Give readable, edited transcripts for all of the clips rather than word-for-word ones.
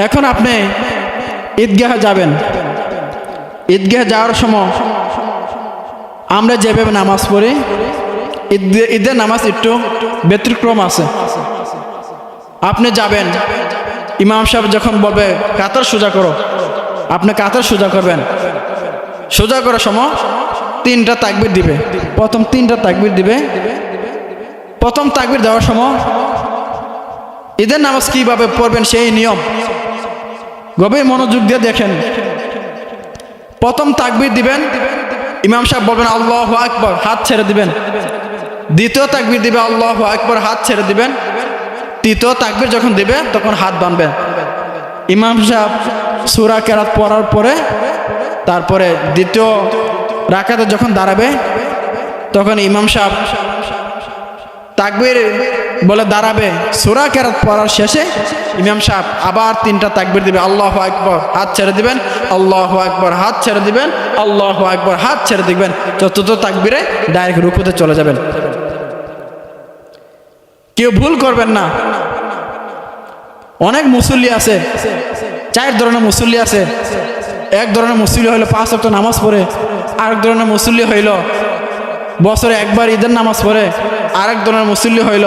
এখন আপনি ঈদগাহে যাবেন, ঈদগাহে যাওয়ার সময় আমরা যেভাবে নামাজ পড়ি, ঈদের নামাজ একটু ব্যতিক্রম আছে। আপনি যাবেন, ইমাম সাহেব যখন বলবে কাতার সোজা করো, আপনি কাতার সোজা করবেন। সোজা করার সময় 3টা তাকবীর দিবে, প্রথম 3টা তাকবীর দিবে। প্রথম তাকবীর দেওয়ার সময় ঈদের নামাজ কিভাবে পড়বেন সেই নিয়ম গভীর মনোযোগ দিয়ে দেখেন। প্রথম তাকবীর দিবেন, ইমাম সাহেব বলবেন আল্লাহু আকবার, হাত ছেড়ে দিবেন। দ্বিতীয় তাকবীর দিবে, আল্লাহু আকবার, হাত ছেড়ে দিবেন। তৃতীয় তাকবীর যখন দিবে তখন হাত বাঁধবেন। ইমাম সাহেব সূরা কেরাত পড়ার পরে তারপরে দ্বিতীয় রাকাতে যখন দাঁড়াবে তখন ইমাম সাহেব তাকবীর বলে দাঁড়াবে। সূরা কেরাত পড়ার শেষে ইমাম সাহেব আবার 3টা তাকবীর দিবে, আল্লাহু আকবার, হাত ছেড়ে দিবেন, আল্লাহু আকবার, হাত ছেড়ে দিবেন, আল্লাহু আকবার, হাত ছেড়ে দিবেন। চতুর্থ তাকবীরে ডাইরেক্ট রুকুতে চলে যাবেন। কেউ ভুল করবেন না। অনেক মুসল্লি আছে, 4 ধরনের মুসল্লি আছে। এক ধরনের মুসল্লি হইল 5 ওয়াক্ত নামাজ পড়ে, আরেক ধরনের মুসল্লি হইল বছরে একবার ঈদের নামাজ পড়ে, আরেক ধরনের মুসল্লি হইল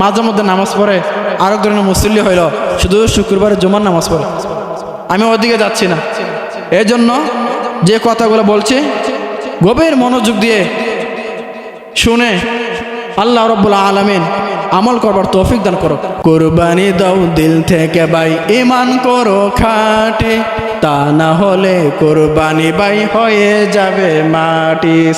মাঝে মধ্যে নামাজ পড়ে, আরেক ধরনের মুসল্লি হইল শুধু শুক্রবারে জুমার নামাজ পড়ে। আমি ওদিকে যাচ্ছি না। এই জন্য যে কথাগুলো বলছি গভীর মনোযোগ দিয়ে শুনে আল্লাহ রাব্বুল আলামিন আমল করবার তৌফিক দান করো। কুরবানি দাও দিল থেকে ভাই, ঈমান করো খাঁটি, তা না হলে কুরবানি ভাই হয়ে যাবে মাটি।